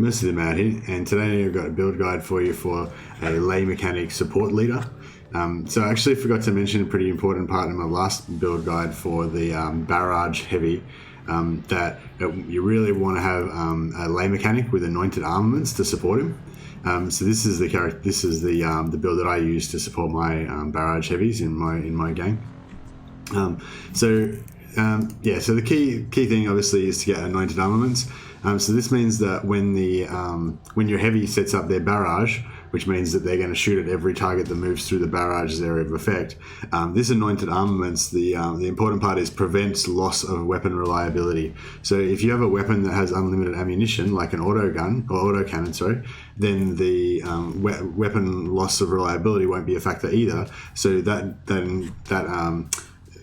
most of them out here, and today I've got a build guide for you for a lay mechanic support leader. So I actually forgot to mention a pretty important part in my last build guide for the barrage heavy, that you really want to have a lay mechanic with anointed armaments to support him. So this is the character. This is the build that I use to support my barrage heavies in my gang. So the key thing obviously is to get anointed armaments. So this means that when your heavy sets up their barrage, which means that they're going to shoot at every target that moves through the barrage's area of effect, this anointed armaments, the important part is prevents loss of weapon reliability. So if you have a weapon that has unlimited ammunition, like an autocannon, then the weapon loss of reliability won't be a factor either. So that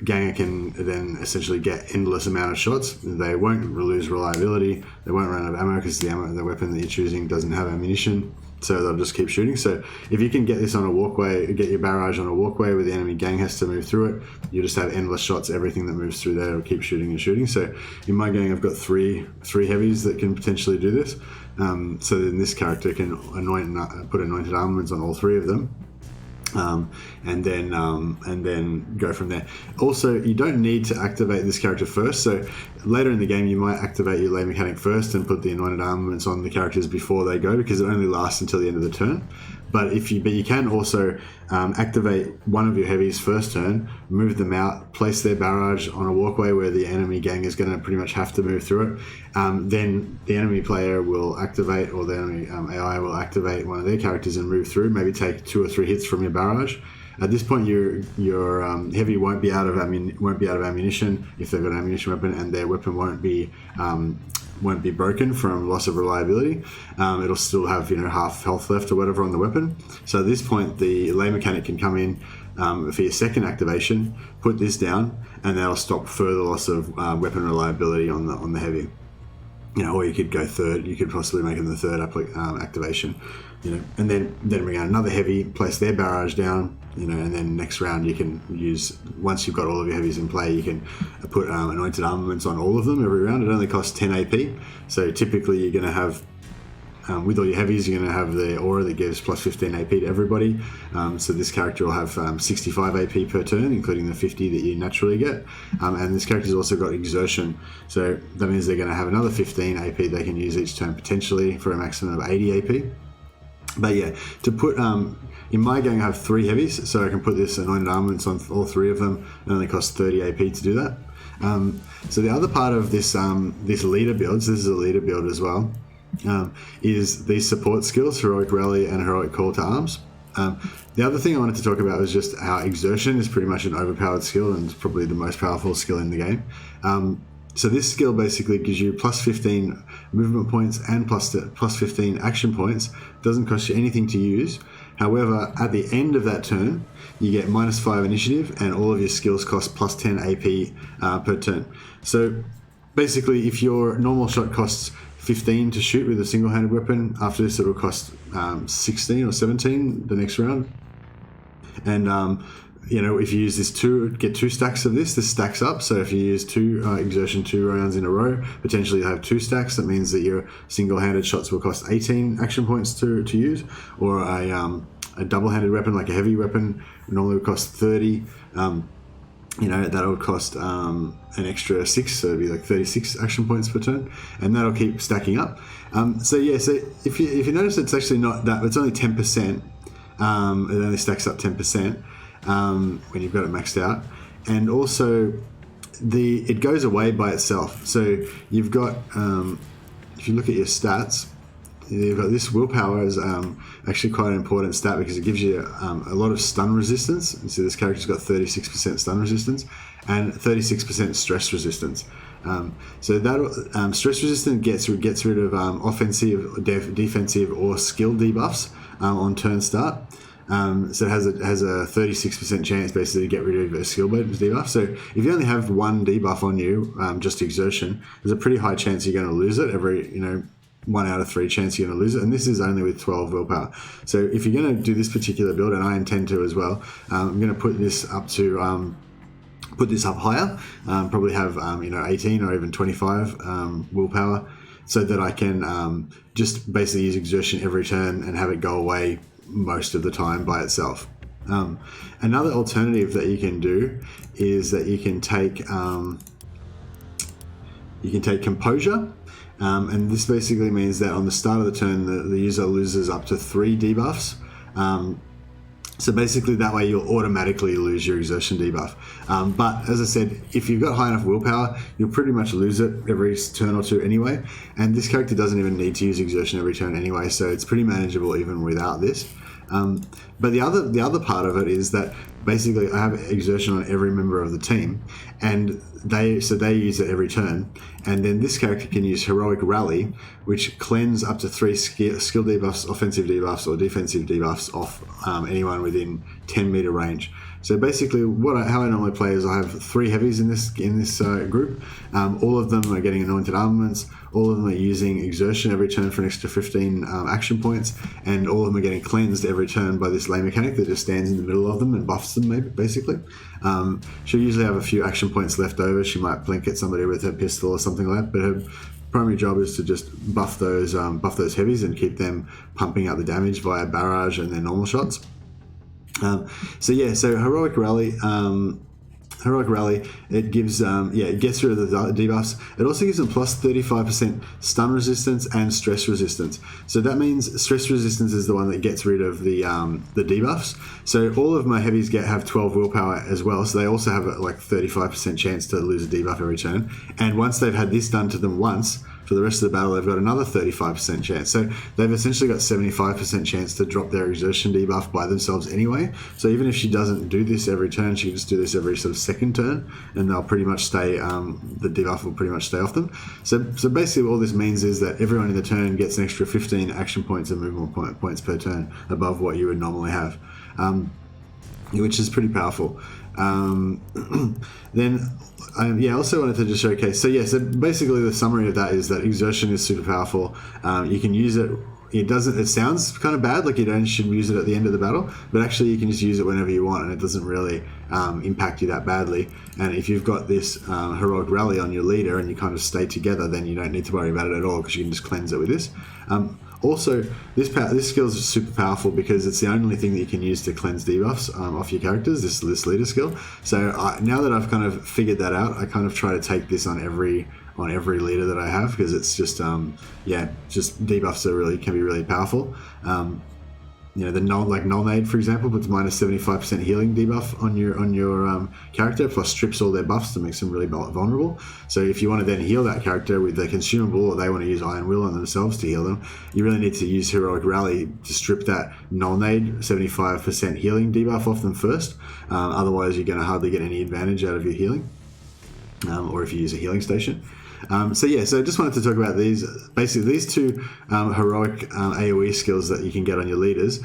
ganger can then essentially get endless amount of shots. They won't lose reliability. They won't run out of ammo because the weapon that you're choosing doesn't have ammunition. So they'll just keep shooting. So if you can get this on a walkway, get your barrage on a walkway where the enemy gang has to move through it, you just have endless shots. Everything that moves through there will keep shooting and shooting. So in my gang, I've got three heavies that can potentially do this. So then this character can put anointed armaments on all three of them. And then go from there. Also, you don't need to activate this character first. So later in the game, you might activate your lay mechanic first and put the anointed armaments on the characters before they go, because it only lasts until the end of the turn. But you can also activate one of your heavies first turn, move them out, place their barrage on a walkway where the enemy gang is going to pretty much have to move through it. Then the enemy player will activate, or the enemy AI will activate one of their characters and move through, maybe take 2 or 3 hits from your barrage. At this point, your heavy won't be out of ammunition if they've got an ammunition weapon, and their weapon won't be broken from loss of reliability. It'll still have half health left or whatever on the weapon. So at this point, the lay mechanic can come in for your second activation, put this down, and that'll stop further loss of weapon reliability on the heavy. Or you could go third. You could possibly make it the third activation. And then bring out another heavy, place their barrage down. And then next round you can use, once you've got all of your heavies in play, you can put anointed armaments on all of them every round. It only costs 10 AP. So typically you're going to have, with all your heavies, you're going to have the aura that gives plus 15 AP to everybody. So this character will have 65 AP per turn, including the 50 that you naturally get. And this character's also got Exertion. So that means they're going to have another 15 AP they can use each turn potentially for a maximum of 80 AP. But yeah, to put, in my gang I have 3 heavies, so I can put this anointed armaments on all 3 of them. It only costs 30 AP to do that. So the other part of this leader builds, this is a leader build as well, is these support skills, Heroic Rally and Heroic Call to Arms. The other thing I wanted to talk about was just how Exertion is pretty much an overpowered skill and probably the most powerful skill in the game. So this skill basically gives you plus 15 movement points and plus 15 action points. Doesn't cost you anything to use. However, at the end of that turn, you get minus 5 initiative, and all of your skills cost plus 10 AP per turn. So basically, if your normal shot costs 15 to shoot with a single-handed weapon, after this it'll cost 16 or 17 the next round. And if you use this get 2 stacks of this stacks up. So if you use Exertion 2 rounds in a row, potentially you have 2 stacks. That means that your single-handed shots will cost 18 action points to use, or a double-handed weapon like a heavy weapon normally would cost 30. That would cost an extra 6, so it'd be like 36 action points per turn, and that'll keep stacking up. So if you notice, it's actually not that, it's only 10%. It only stacks up 10%. When you've got it maxed out, and also it goes away by itself. So you've got, if you look at your stats, you've got this willpower is actually quite an important stat because it gives you a lot of stun resistance. You see this character's got 36% stun resistance and 36% stress resistance. So that stress resistance gets rid of offensive, defensive, or skill debuffs on turn start. So it has a 36% chance basically to get rid of a skill debuff. So if you only have 1 debuff on you, just Exertion, there's a pretty high chance you're going to lose it. Every 1 out of 3 chance you're going to lose it, and this is only with 12 willpower. So if you're going to do this particular build, and I intend to as well, I'm going to put this up to put this up higher. Probably have 18 or even 25 willpower. so that I can just basically use Exertion every turn and have it go away most of the time by itself. Another alternative that you can do is that you can take Composure, and this basically means that on the start of the turn, the user loses up to 3 debuffs. So basically that way you'll automatically lose your Exertion debuff. But as I said, if you've got high enough willpower, you'll pretty much lose it every turn or two anyway. And this character doesn't even need to use Exertion every turn anyway, so it's pretty manageable even without this. But the other part of it is that basically I have Exertion on every member of the team, and they use it every turn. And then this character can use Heroic Rally, which cleanse up to 3 skill debuffs, offensive debuffs, or defensive debuffs off anyone within 10 meter range. So basically, how I normally play is I have 3 heavies in this group. All of them are getting Anointed Armaments. All of them are using Exertion every turn for an extra 15 action points, and all of them are getting cleansed every turn by this lay mechanic that just stands in the middle of them and buffs them, basically. She'll usually have a few action points left over. She might blink at somebody with her pistol or something like that, but her primary job is to just buff those heavies and keep them pumping out the damage via barrage and their normal shots. So Heroic Rally, it gives, it gets rid of the debuffs. It also gives them plus 35% stun resistance and stress resistance. So that means stress resistance is the one that gets rid of the debuffs. So all of my heavies have 12 willpower as well. So they also have a 35% chance to lose a debuff every turn. And once they've had this done to them once, for the rest of the battle, they've got another 35% chance. So they've essentially got 75% chance to drop their Exertion debuff by themselves anyway. So even if she doesn't do this every turn, she can just do this every sort of second turn, and they'll pretty much stay, the debuff will pretty much stay off them. So basically all this means is that everyone in the turn gets an extra 15 action points and movement points per turn above what you would normally have, which is pretty powerful. I also wanted to just showcase. So basically the summary of that is that Exertion is super powerful. You can use it. It sounds kind of bad, like you don't should use it at the end of the battle, but actually you can just use it whenever you want, and it doesn't really impact you that badly. And if you've got this Heroic Rally on your leader and you kind of stay together, then you don't need to worry about it at all, because you can just cleanse it with this. Also, this skill is super powerful because it's the only thing that you can use to cleanse debuffs off your characters, this leader skill. So now that I've kind of figured that out, I kind of try to take this on every leader that I have, because it's just just debuffs can be really powerful. The Null Nade, for example, puts minus 75% healing debuff on your character, plus strips all their buffs to make them really vulnerable. So if you want to then heal that character with the consumable, or they want to use Iron Will on themselves to heal them, you really need to use Heroic Rally to strip that Null Nade 75% healing debuff off them first. Otherwise, you're going to hardly get any advantage out of your healing, or if you use a healing station. So I just wanted to talk about these. Basically, these two heroic AoE skills that you can get on your leaders.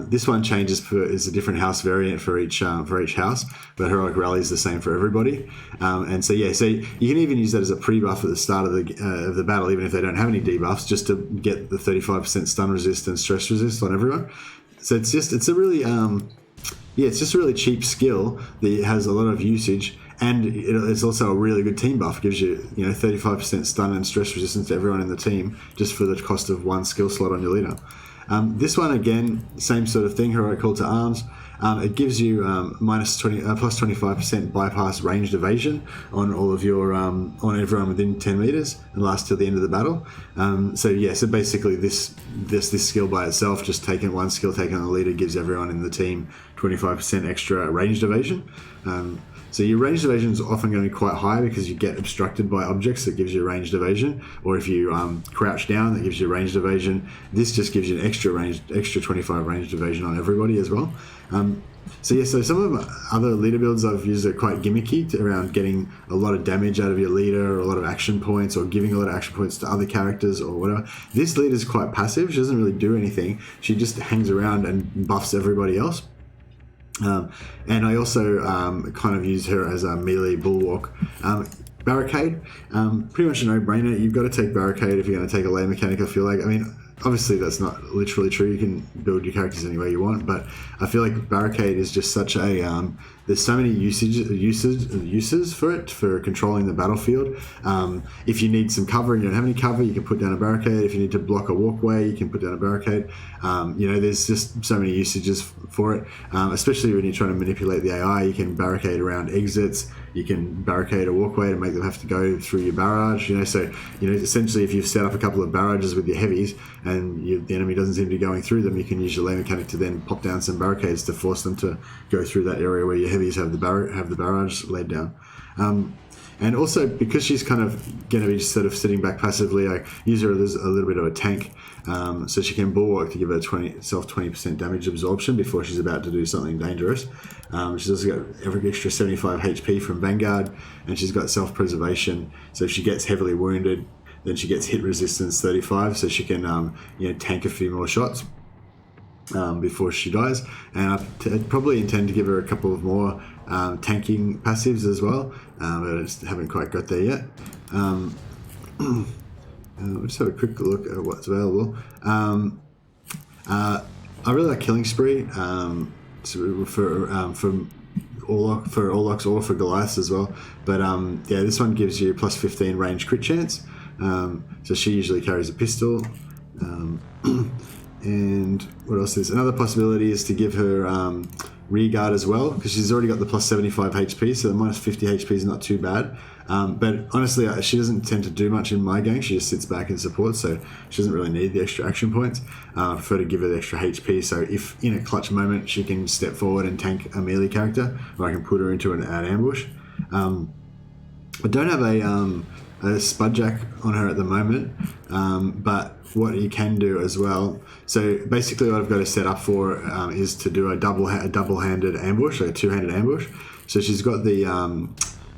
This one is a different house variant for each house, but Heroic Rally is the same for everybody. So you can even use that as a pre-buff at the start of the battle, even if they don't have any debuffs, just to get the 35% stun resist and stress resist on everyone. So it's a really cheap skill that has a lot of usage. And it's also a really good team buff. It gives you 35% stun and stress resistance to everyone in the team, just for the cost of one skill slot on your leader. This one, again, same sort of thing, Heroic Call to Arms. It gives you plus 25% bypass ranged evasion on all of your on everyone within 10 meters, and lasts till the end of the battle. So basically this skill by itself, just one skill taken on the leader, gives everyone in the team 25% extra ranged evasion. So your ranged evasion is often going to be quite high because you get obstructed by objects, that gives you ranged evasion. Or if you crouch down, that gives you ranged evasion. This just gives you an extra 25 ranged evasion on everybody as well. So some of the other leader builds I've used are quite gimmicky around getting a lot of damage out of your leader, or a lot of action points, or giving a lot of action points to other characters or whatever. This leader is quite passive. She doesn't really do anything. She just hangs around and buffs everybody else. And I also kind of use her as a melee bulwark. Barricade, pretty much a no-brainer. You've got to take Barricade if you're going to take a lay mechanic, I feel like. I mean, obviously that's not literally true. You can build your characters any way you want, but I feel like Barricade is just such a there's so many uses for it, for controlling the battlefield. If you need some cover and you don't have any cover, you can put down a barricade. If you need to block a walkway, you can put down a barricade. There's just so many usages for it, especially when you're trying to manipulate the AI. You can barricade around exits. You can barricade a walkway to make them have to go through your barrage. So essentially, if you've set up a couple of barrages with your heavies and the enemy doesn't seem to be going through them, you can use your lane mechanic to then pop down some barricades to force them to go through that area where your heavies have the barrage laid down. And also, because she's kind of going to be sort of sitting back passively, I use her as a little bit of a tank, so she can bulwark to give her 20% damage absorption before she's about to do something dangerous. She's also got every extra 75 HP from Vanguard, and she's got self-preservation, so if she gets heavily wounded, then she gets hit resistance 35, so she can tank a few more shots before she dies. And I probably intend to give her a couple of more tanking passives as well, but I just haven't quite got there yet. We'll just have a quick look at what's available. I really like Killing Spree for Orlocks or for Goliaths as well, but this one gives you plus 15 range crit chance. So she usually carries a pistol. And what else is another possibility is to give her rear guard as well, because she's already got the plus 75 HP, so the minus 50 HP is not too bad. But honestly, she doesn't tend to do much in my game. She just sits back and supports, so she doesn't really need the extra action points. I prefer to give her the extra HP, so if in a clutch moment she can step forward and tank a melee character, or I can put her into an ambush. I don't have a Spudjack on her at the moment, but what you can do as well, so basically what I've got to set up for is to do a double-handed ambush, like a two-handed ambush. So she's got the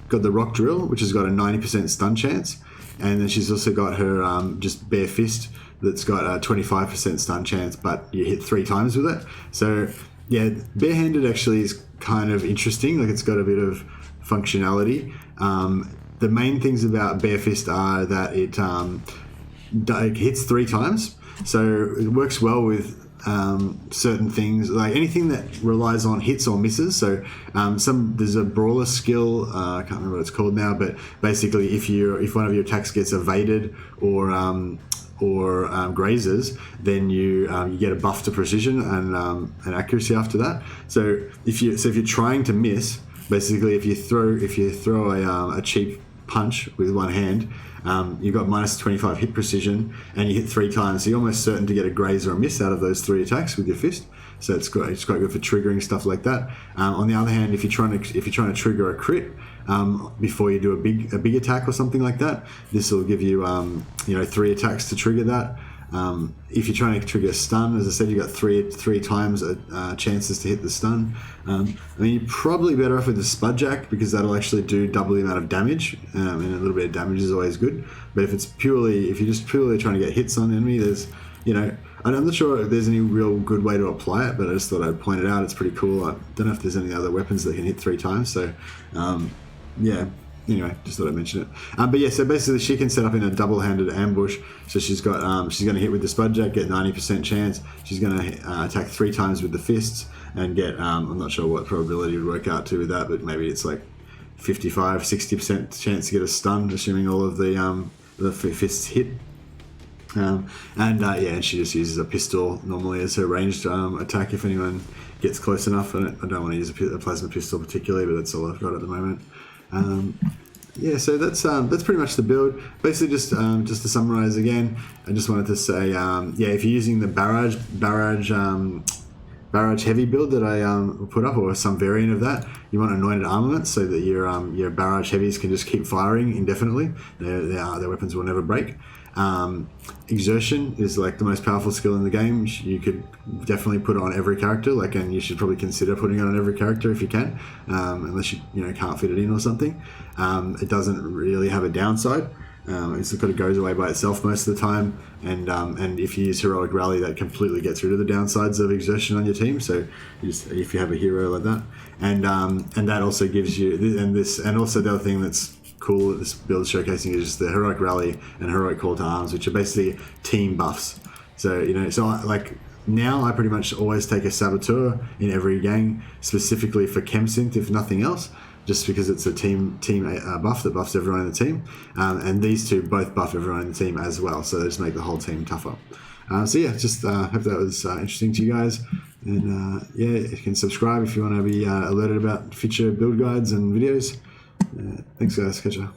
rock drill, which has got a 90% stun chance, and then she's also got her just bare fist that's got a 25% stun chance, but you hit 3 times with it. So yeah, barehanded actually is kind of interesting, like it's got a bit of functionality. The main things about bare fist are that it hits 3 times, so it works well with certain things, like anything that relies on hits or misses. So there's a brawler skill, I can't remember what it's called now, but basically if one of your attacks gets evaded or grazes, then you get a buff to precision and accuracy after that. So if you're trying to miss, basically if you throw a cheap punch with one hand, you've got minus 25 hit precision and you hit 3 times, so you're almost certain to get a graze or a miss out of those 3 attacks with your fist. So it's quite good for triggering stuff like that. On the other hand, if you're trying to trigger a crit before you do a big attack or something like that, this will give you 3 attacks to trigger that. If you're trying to trigger a stun, as I said, you got three times chances to hit the stun. You're probably better off with the Spudjack, because that'll actually do double the amount of damage, and a little bit of damage is always good. But if you're just purely trying to get hits on the enemy, I'm not sure if there's any real good way to apply it, but I just thought I'd point it out. It's pretty cool. I don't know if there's any other weapons that can hit 3 times, so anyway, just thought I'd mention it. But yeah, so basically she can set up in a double-handed ambush. So she's going to hit with the Spudjack, get 90% chance. She's going to attack 3 times with the fists and get, I'm not sure what probability would work out to with that, but maybe it's like 55, 60% chance to get a stun, assuming all of the fists hit. And she just uses a pistol normally as her ranged attack if anyone gets close enough. I don't want to use a plasma pistol particularly, but that's all I've got at the moment. So that's pretty much the build. Basically, just to summarize again, I just wanted to say, if you're using the barrage heavy build that I put up, or some variant of that, you want Anointed Armaments so that your barrage heavies can just keep firing indefinitely. Their weapons will never break. Exertion is like the most powerful skill in the game. You could definitely put it on every character, and you should probably consider putting it on every character if you can, unless you can't fit it in or something. It doesn't really have a downside. It kind of goes away by itself most of the time, and if you use Heroic Rally, that completely gets rid of the downsides of Exertion on your team. So if you have a hero like that, and that also gives you, and also the other thing that's cool that this build is showcasing is just the Heroic Rally and Heroic Call to Arms, which are basically team buffs. So, you know, now I pretty much always take a Saboteur in every gang, specifically for Chem Synth, if nothing else, just because it's a team buff that buffs everyone in the team. And these two both buff everyone in the team as well, so they just make the whole team tougher. So yeah, just hope that was interesting to you guys. And yeah, you can subscribe if you want to be alerted about future build guides and videos. Thanks guys, catch ya.